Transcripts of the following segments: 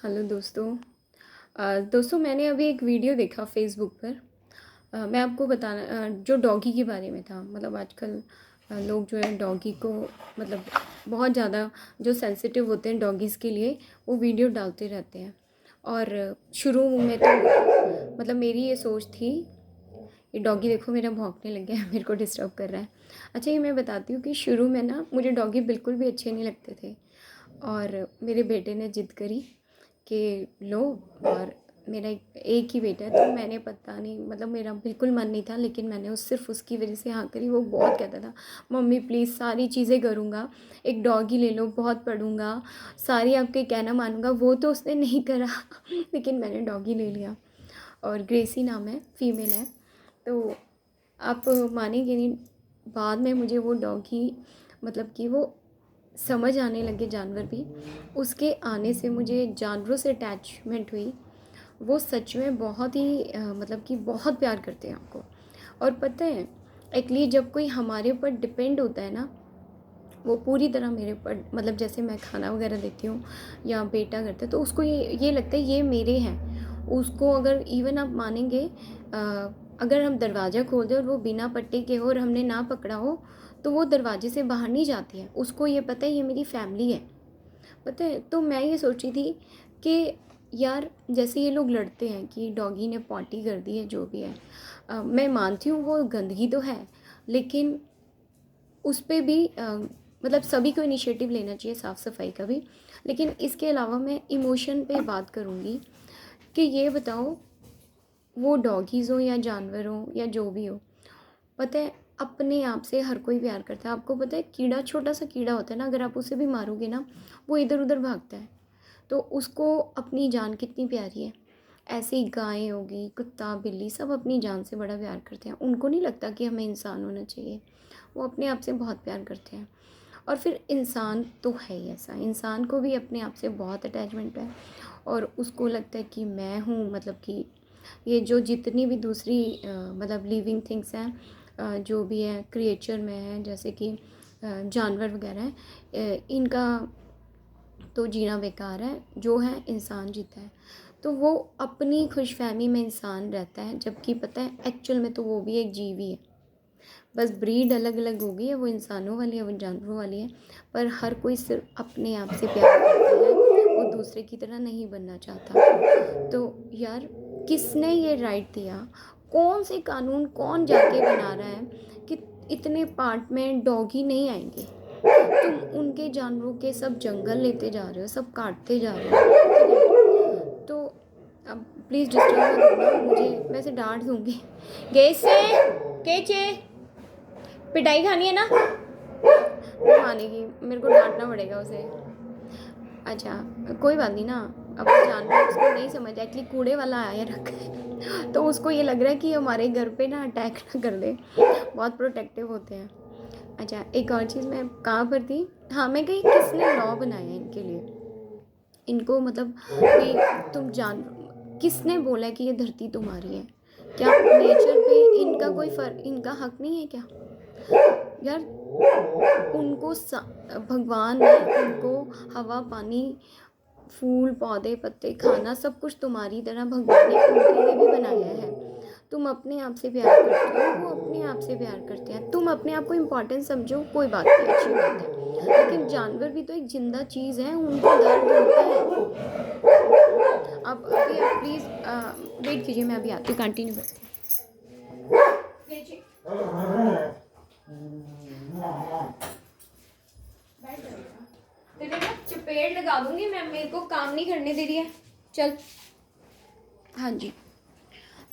Hello दोस्तों। दोस्तों मैंने अभी एक वीडियो देखा फेसबुक पर। मैं आपको बताना जो डॉगी के बारे में था। मतलब आजकल लोग जो है डॉगी को मतलब बहुत ज़्यादा जो सेंसिटिव होते हैं डॉगीज़ के लिए वो वीडियो डालते रहते हैं। और शुरू में तो मतलब मेरी ये सोच थी, ये डॉगी देखो मेरा भौंकने लग गया है, मेरे को डिस्टर्ब कर रहा है। अच्छा ये मैं बताती हूँ कि शुरू में ना मुझे डॉगी बिल्कुल भी अच्छे नहीं लगते थे। और मेरे बेटे ने ज़िद करी कि लो। और मेरा एक ही बेटा है तो मैंने पता नहीं मतलब मेरा बिल्कुल मन नहीं था, लेकिन मैंने सिर्फ उसकी वजह से हाँ करी। वो बहुत कहता था मम्मी प्लीज़ सारी चीज़ें करूँगा, एक डॉगी ले लो, बहुत पढ़ूँगा, सारी आपके कहना मानूँगा। वो तो उसने नहीं करा लेकिन मैंने डॉगी ले लिया। और ग्रेसी नाम है, फीमेल है। तो आप मानेंगे नहीं, बाद में मुझे वो डॉगी मतलब कि वो समझ आने लगे जानवर भी। उसके आने से मुझे जानवरों से अटैचमेंट हुई। वो सच में बहुत ही मतलब कि बहुत प्यार करते हैं आपको। और पता है एक्चुअली जब कोई हमारे ऊपर डिपेंड होता है ना, वो पूरी तरह मेरे ऊपर मतलब जैसे मैं खाना वगैरह देती हूँ या बेटा करता है तो उसको ये लगता है ये मेरे हैं। उसको अगर इवन आप मानेंगे अगर हम दरवाज़ा खोल दें और वो बिना पट्टे के हो और हमने ना पकड़ा हो तो वो दरवाजे से बाहर नहीं जाती है। उसको ये पता है ये मेरी फैमिली है। पता है तो मैं ये सोची थी कि यार जैसे ये लोग लड़ते हैं कि डॉगी ने पॉटी कर दी है जो भी है। मैं मानती हूँ वो गंदगी तो है, लेकिन उस पे भी मतलब सभी को इनिशिएटिव लेना चाहिए साफ़ सफाई का भी। लेकिन इसके अलावा मैं इमोशन पे बात करूँगी कि ये बताओ वो डॉगीज़ हो या जानवर हो या जो भी हो, पता है अपने आप से हर कोई प्यार करता है। आपको पता है कीड़ा, छोटा सा कीड़ा होता है ना, अगर आप उसे भी मारोगे ना वो इधर उधर भागता है। तो उसको अपनी जान कितनी प्यारी है। ऐसे ही गाय होगी, कुत्ता बिल्ली सब अपनी जान से बड़ा प्यार करते हैं। उनको नहीं लगता कि हमें इंसान होना चाहिए, वो अपने आप से बहुत प्यार करते हैं। और फिर इंसान तो है ही ऐसा, इंसान को भी अपने आप से बहुत अटैचमेंट है। और उसको लगता है कि मैं हूँ, मतलब कि ये जो जितनी भी दूसरी मतलब लिविंग थिंग्स हैं, जो भी है क्रिएचर में है, जैसे कि जानवर वगैरह हैं, इनका तो जीना बेकार है, जो है इंसान जीता है। तो वो अपनी खुशफहमी में इंसान रहता है, जबकि पता है एक्चुअल में तो वो भी एक जीव ही है। बस ब्रीड अलग अलग हो गई है, वो इंसानों वाली है वो जानवरों वाली है। पर हर कोई सिर्फ अपने आप से प्यार करता है, वो दूसरे की तरह नहीं बनना चाहता। तो यार किसने ये राइट दिया, कौन से कानून कौन जाके बना रहा है कि इतने पार्ट में डॉगी नहीं आएंगे। तुम उनके जानवरों के सब जंगल लेते जा रहे हो, सब काटते जा रहे हो, ठीक है। तो अब प्लीज़ डिस्टर्ब मत करना मुझे, मैं इसे डांट दूँगी। गैस से केचे पिटाई खानी है ना, वो मानेगी, मेरे को डांटना पड़ेगा उसे। अच्छा कोई बात नहीं ना, अब वो जानवर उसको नहीं समझ, एक्चुअली कूड़े वाला आया रखा है तो उसको ये लग रहा है कि हमारे घर पे ना अटैक ना कर दे, बहुत प्रोटेक्टिव होते हैं। अच्छा एक और चीज़, मैं कहाँ पर थी, हाँ मैं कहीं, किसने लॉ बनाया है इनके लिए, इनको मतलब कि तुम जान, किसने बोला है कि ये धरती तुम्हारी है? क्या नेचर पे इनका कोई फर्क, इनका हक नहीं है क्या यार? उनको भगवान ने उनको हवा पानी फूल पौधे पत्ते खाना सब कुछ तुम्हारी तरह भगवान ने उनके लिए भी बनाया है। तुम अपने आप से प्यार करते हो, वो अपने आप से प्यार करते हैं। तुम अपने आप को इम्पोर्टेंट समझो, कोई बात नहीं, अच्छी बात है, लेकिन जानवर भी तो एक जिंदा चीज़ है, उनको दर्द होता है। अब अभी आप प्लीज़ वेट कीजिए, मैं अभी आती हूँ, कंटिन्यू करती हूँ। तेरे ना चपेट लगा दूंगी मैं, मेरे को काम नहीं करने दे रही है, चल। हाँ जी,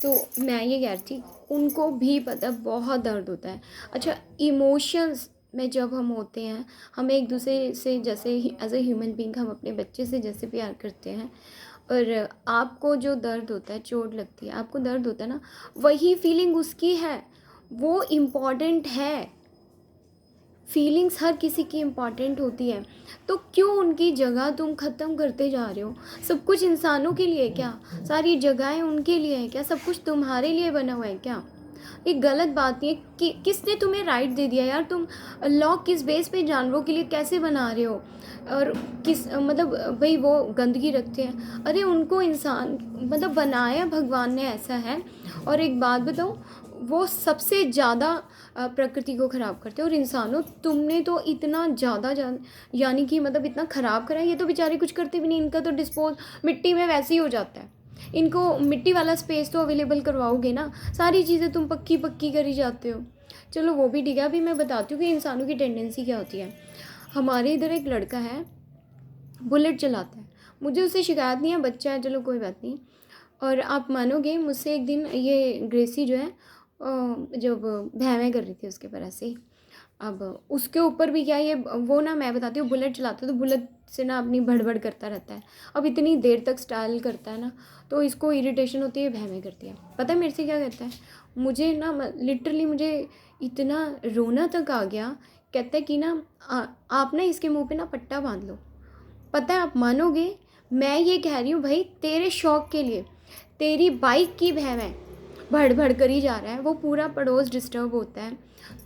तो मैं ये कह रही थी उनको भी पता बहुत दर्द होता है। अच्छा इमोशंस में जब हम होते हैं, हम एक दूसरे से जैसे एज ए ह्यूमन बीइंग हम अपने बच्चे से जैसे प्यार करते हैं, और आपको जो दर्द होता है, चोट लगती है, आपको दर्द होता है ना, वही फीलिंग उसकी है, वो इम्पॉर्टेंट है। फीलिंग्स हर किसी की इम्पॉर्टेंट होती है, तो क्यों उनकी जगह तुम ख़त्म करते जा रहे हो? सब कुछ इंसानों के लिए क्या? सारी जगहें उनके लिए है क्या? सब कुछ तुम्हारे लिए बना हुआ है क्या? ये गलत बात नहीं है कि किसने तुम्हें राइट दे दिया यार, तुम लॉ किस बेस पे जानवरों के लिए कैसे बना रहे हो, और किस मतलब भाई वो गंदगी रखते हैं, अरे उनको इंसान मतलब बनाया भगवान ने ऐसा है। और एक बात बताऊँ, वो सबसे ज़्यादा प्रकृति को ख़राब करते हैं, और इंसानों तुमने तो इतना ज़्यादा यानी कि मतलब इतना ख़राब करा है। ये तो बेचारे कुछ करते भी नहीं, इनका तो डिस्पोज मिट्टी में वैसे ही हो जाता है। इनको मिट्टी वाला स्पेस तो अवेलेबल करवाओगे ना, सारी चीज़ें तुम पक्की पक्की करी जाते हो। चलो वो भी ठीक है, अभी मैं बताती हूँ कि इंसानों की टेंडेंसी क्या होती है। हमारे इधर एक लड़का है, बुलेट चलाता है, मुझे उससे शिकायत नहीं है, बच्चा है, चलो कोई बात नहीं। और आप मानोगे, मुझसे एक दिन ये ग्रेसी जो है जब भैं कर रही थी उसके पर ऐसे ही, अब उसके ऊपर भी क्या ये वो ना, मैं बताती हूँ, बुलेट चलाता है तो बुलेट से ना अपनी भड़बड़ करता रहता है। अब इतनी देर तक स्टाइल करता है ना, तो इसको इरिटेशन होती है, भैं करती है। पता है मेरे से क्या कहता है, मुझे ना लिटरली मुझे इतना रोना तक आ गया। कहता है कि ना आप ना इसके मुंह पे ना पट्टा बांध लो। पता है, आप मानोगे, मैं ये कह रही हूँ भाई तेरे शौक के लिए, तेरी बाइक की भैं भड़ भड़ करी जा रहा है, वो पूरा पड़ोस डिस्टर्ब होता है,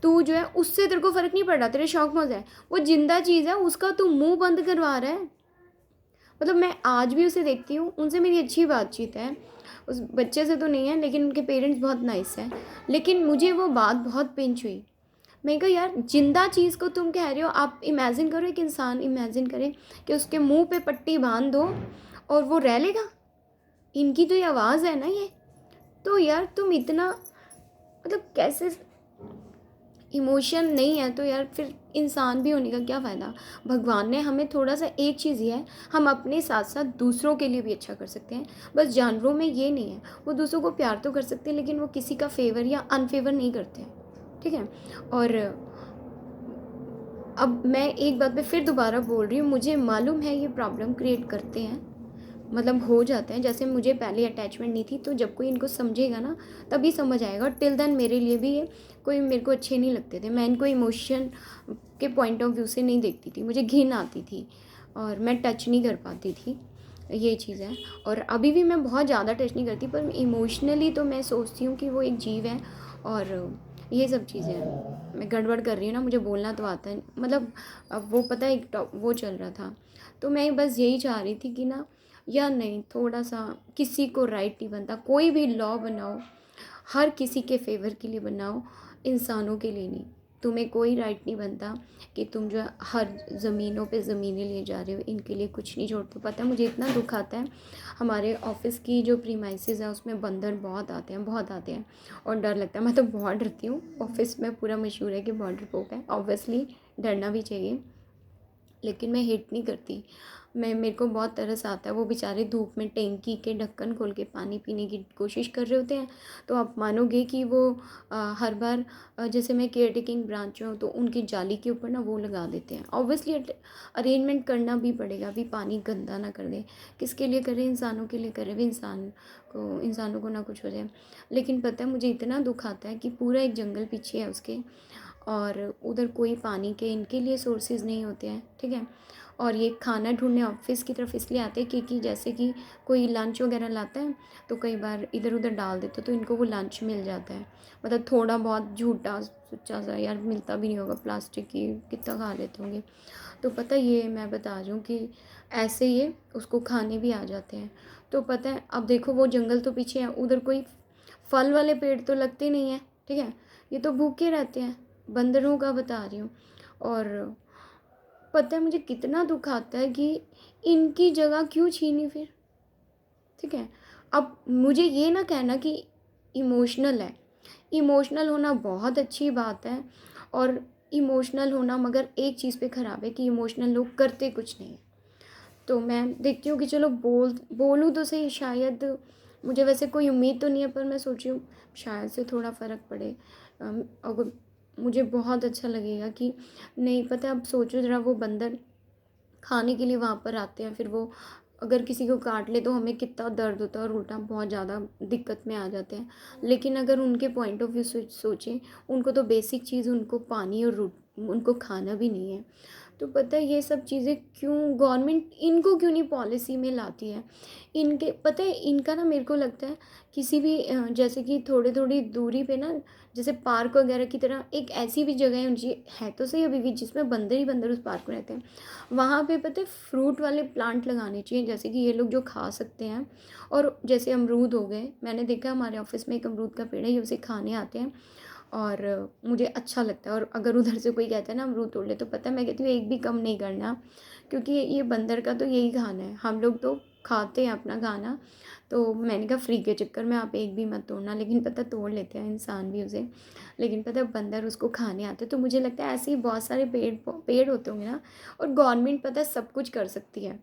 तू जो है उससे तेरे को फ़र्क नहीं पड़ रहा, तेरे शौक मौज है, वो जिंदा चीज़ है, उसका तू मुंह बंद करवा रहा है। मतलब मैं आज भी उसे देखती हूँ, उनसे मेरी अच्छी बातचीत है, उस बच्चे से तो नहीं है, लेकिन उनके पेरेंट्स बहुत नाइस हैं। लेकिन मुझे वो बात बहुत पिंच हुई। मैं कहा यार, जिंदा चीज़ को तुम कह रहे हो, आप इमेजिन करो, एक इंसान इमेजिन करे कि उसके मुंह पे पट्टी बांध दो और वो रह लेगा। इनकी तो ये आवाज़ है ना ये। तो यार तुम इतना मतलब कैसे, इमोशन नहीं है तो यार फिर इंसान भी होने का क्या फ़ायदा। भगवान ने हमें थोड़ा सा एक चीज़ ही है, हम अपने साथ साथ दूसरों के लिए भी अच्छा कर सकते हैं। बस जानवरों में ये नहीं है, वो दूसरों को प्यार तो कर सकते हैं, लेकिन वो किसी का फेवर या अनफेवर नहीं करते हैं, ठीक है। और अब मैं एक बात पे फिर दोबारा बोल रही हूँ, मुझे मालूम है ये प्रॉब्लम क्रिएट करते हैं, मतलब हो जाते हैं। जैसे मुझे पहले अटैचमेंट नहीं थी, तो जब कोई इनको समझेगा ना तभी समझ आएगा। टिल देन मेरे लिए भी ये कोई मेरे को अच्छे नहीं लगते थे, मैं इनको इमोशन के पॉइंट ऑफ व्यू से नहीं देखती थी, मुझे घिन आती थी और मैं टच नहीं कर पाती थी, ये चीज़ है। और अभी भी मैं बहुत ज़्यादा टच नहीं करती, पर इमोशनली तो मैं सोचती हूँ कि वो एक जीव है। और ये सब चीज़ें हैं, मैं गड़बड़ कर रही हूँ ना, मुझे बोलना तो आता है, मतलब अब वो पता है एक वो चल रहा था, तो मैं बस यही चाह रही थी कि ना, या नहीं, थोड़ा सा किसी को राइट नहीं बनता, कोई भी लॉ बनाओ हर किसी के फेवर के लिए बनाओ, इंसानों के लिए नहीं। तुम्हें कोई राइट नहीं बनता कि तुम जो है हर ज़मीनों पे ज़मीनें ले जा रहे हो, इनके लिए कुछ नहीं छोड़ते। पता है मुझे इतना दुख आता है, हमारे ऑफिस की जो प्रीमाइसेस है उसमें बंदर बहुत आते हैं, बहुत आते हैं, और डर लगता है। मैं तो बहुत डरती हूँ, ऑफिस में पूरा मशहूर है कि बहुत डरपोक है, ऑब्वियसली डरना भी चाहिए, लेकिन मैं हिट नहीं करती। मेरे को बहुत तरस आता है, वो बेचारे धूप में टैंकी के ढक्कन खोल के पानी पीने की कोशिश कर रहे होते हैं। तो आप मानोगे कि वो हर बार जैसे मैं केयर टेकिंग ब्रांच में हूँ, तो उनकी जाली के ऊपर ना वो लगा देते हैं। ऑब्वियसली अरेंजमेंट करना भी पड़ेगा, अभी पानी गंदा ना कर दें, किसके लिए करें, इंसानों के लिए करें, भी इंसानों को ना कुछ हो जाए। लेकिन पता है मुझे इतना दुख आता है कि पूरा एक जंगल पीछे है उसके, और उधर कोई पानी के इनके लिए सोर्सेज नहीं होते हैं, ठीक है। और ये खाना ढूंढने ऑफिस की तरफ इसलिए आते हैं क्योंकि जैसे कि कोई लंच वगैरह लाता है, तो कई बार इधर उधर डाल देते, तो इनको वो लंच मिल जाता है। मतलब थोड़ा बहुत झूठा सच्चा सा यार मिलता भी नहीं होगा, प्लास्टिक की कितना खा लेते होंगे। तो पता ये मैं बता रही हूँ कि ऐसे ये उसको खाने भी आ जाते हैं। तो पता है अब देखो, वो जंगल तो पीछे है, उधर कोई फल वाले पेड़ तो लगते नहीं हैं, ठीक है, ये तो भूखे रहते हैं, बंदरों का बता रही हूँ। और पता है मुझे कितना दुख आता है कि इनकी जगह क्यों छीनी फिर, ठीक है। अब मुझे ये ना कहना कि इमोशनल है, इमोशनल होना बहुत अच्छी बात है, और इमोशनल होना मगर एक चीज़ पे ख़राब है कि इमोशनल लोग करते कुछ नहीं है। तो मैं देखती हूँ कि चलो बोलूँ तो सही, शायद मुझे वैसे कोई उम्मीद तो नहीं है, पर मैं सोच रही हूँ शायद से थोड़ा फ़र्क पड़े। अगर मुझे बहुत अच्छा लगेगा कि नहीं, पता है अब सोचो ज़रा, वो बंदर खाने के लिए वहाँ पर आते हैं, फिर वो अगर किसी को काट ले तो हमें कितना दर्द होता है, और उल्टा बहुत ज़्यादा दिक्कत में आ जाते हैं। लेकिन अगर उनके पॉइंट ऑफ व्यू से सोचें, उनको तो बेसिक चीज़, उनको पानी और उनको खाना भी नहीं है। तो पता है ये सब चीज़ें क्यों गवर्नमेंट इनको क्यों नहीं पॉलिसी में लाती है। इनके पता है इनका ना मेरे को लगता है किसी भी जैसे कि थोड़ी थोड़ी दूरी पे ना, जैसे पार्क वगैरह की तरह एक ऐसी भी जगह है उनकी, है तो सही अभी भी, जिसमें बंदर ही बंदर उस पार्क में रहते हैं। वहाँ पे पता है फ्रूट वाले प्लांट लगाने चाहिए, जैसे कि ये लोग जो खा सकते हैं। और जैसे अमरूद हो गए, मैंने देखा हमारे ऑफिस में एक अमरूद का पेड़ है, ये उसे खाने आते हैं और मुझे अच्छा लगता है। और अगर उधर से कोई कहता है ना अमरूद तोड़ ले, तो पता है मैं कहती हूँ एक भी कम नहीं करना, क्योंकि ये बंदर का तो यही खाना है, हम लोग तो खाते हैं अपना खाना। तो मैंने कहा फ्री के चक्कर में आप एक भी मत तोड़ना, लेकिन पता तोड़ लेते हैं इंसान भी उसे, लेकिन पता बंदर उसको खाने आते। तो मुझे लगता है ऐसे ही बहुत सारे पेड़ पेड़ होते होंगे ना। और गवर्नमेंट पता है सब कुछ कर सकती है,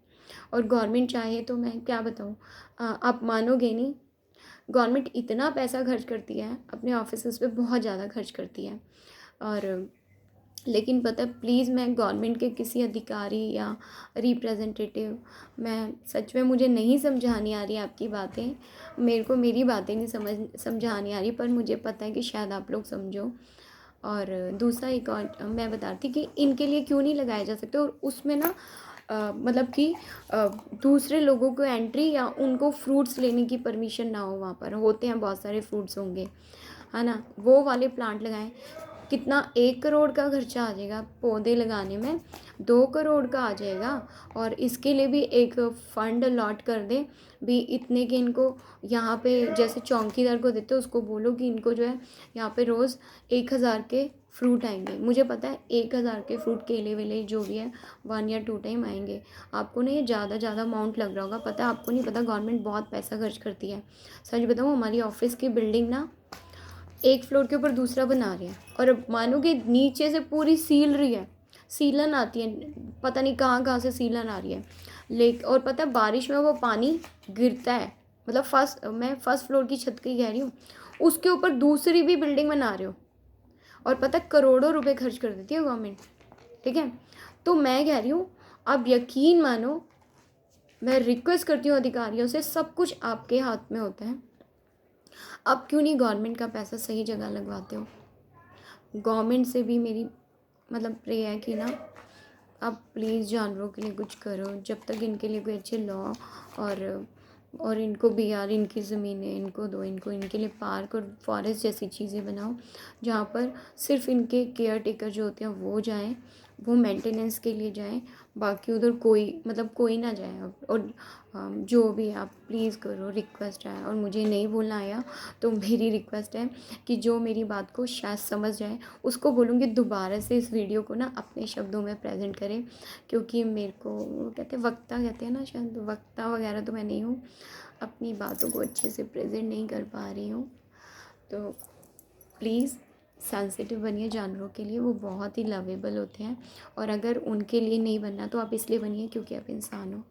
और गवर्नमेंट चाहे तो मैं क्या बताऊँ, आप मानोगे नहीं, गवर्नमेंट इतना पैसा खर्च करती है अपने ऑफिसेज़ पे, बहुत ज़्यादा खर्च करती है। और लेकिन पता है प्लीज़ मैं गवर्नमेंट के किसी अधिकारी या रिप्रेजेंटेटिव, मैं सच में मुझे नहीं समझानी आ रही आपकी बातें, मेरे को मेरी बातें नहीं समझानी आ रही, पर मुझे पता है कि शायद आप लोग समझो। और दूसरा एक और मैं बता रही थी कि इनके लिए क्यों नहीं लगाए जा सकते, और उसमें ना मतलब कि अ, दूसरे लोगों को एंट्री या उनको फ्रूट्स लेने की परमिशन ना हो, वहाँ पर होते हैं बहुत सारे फ्रूट्स होंगे, है ना, वो वाले प्लांट लगाएं। कितना 1 करोड़ का खर्चा आ जाएगा पौधे लगाने में, 2 करोड़ का आ जाएगा। और इसके लिए भी एक फंड अलॉट कर दे भी, इतने के इनको यहाँ पे जैसे चौकीदार को देते उसको बोलो कि इनको जो है यहाँ पे रोज़ 1,000 के फ्रूट आएंगे। मुझे पता है 1,000 के फ्रूट केले वेले जो भी है 1 या 2 टाइम आएंगे। आपको ना ये ज़्यादा अमाउंट लग रहा होगा, पता है आपको नहीं पता, गवर्नमेंट बहुत पैसा खर्च करती है। सच बताऊँ हमारी ऑफिस की बिल्डिंग ना एक फ्लोर के ऊपर दूसरा बना रहे हैं, और अब मानोगे नीचे से पूरी सील रही है, सीलन आती है, पता नहीं कहाँ से सीलन आ रही है। और पता है बारिश में वो पानी गिरता है, मतलब मैं फर्स्ट फ्लोर की छत की कह रही हूँ, उसके ऊपर दूसरी भी बिल्डिंग बना रहे हो, और पता है करोड़ों रुपए खर्च कर देती है गवर्नमेंट। ठीक है, तो मैं कह रही हूँ आप यकीन मानो, मैं रिक्वेस्ट करती हूँ अधिकारियों से, सब कुछ आपके हाथ में होता है, आप क्यों नहीं गवर्नमेंट का पैसा सही जगह लगवाते हो। गवर्नमेंट से भी मेरी मतलब प्रे है कि ना आप प्लीज़ जानवरों के लिए कुछ करो, जब तक इनके लिए कोई अच्छे लॉ और इनको भी यार इनकी ज़मीनें इनको दो, इनको इनके लिए पार्क और फॉरेस्ट जैसी चीज़ें बनाओ, जहाँ पर सिर्फ इनके केयर टेकर जो होते हैं वो जाएं, वो मेंटेनेंस के लिए जाएं, बाकी उधर कोई मतलब कोई ना जाए। और जो भी आप प्लीज़ करो, रिक्वेस्ट है, और मुझे नहीं बोलना आया तो मेरी रिक्वेस्ट है कि जो मेरी बात को शायद समझ जाए उसको बोलूँगी दोबारा से इस वीडियो को ना अपने शब्दों में प्रेजेंट करें, क्योंकि मेरे को वो कहते हैं वक्ता कहते हैं ना, शायद वक्ता वगैरह तो मैं नहीं हूँ, अपनी बातों को अच्छे से प्रेजेंट नहीं कर पा रही हूँ। तो प्लीज़ सेंसिटिव बनिए जानवरों के लिए, वो बहुत ही लवेबल होते हैं, और अगर उनके लिए नहीं बनना तो आप इसलिए बनिए क्योंकि आप इंसान हो।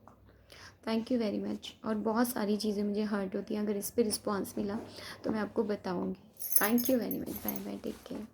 Thank you very much. और बहुत सारी चीज़ें मुझे हर्ट होती हैं, अगर इस पर रिस्पॉन्स मिला तो मैं आपको बताऊँगी। Thank you very much, bye bye, take care.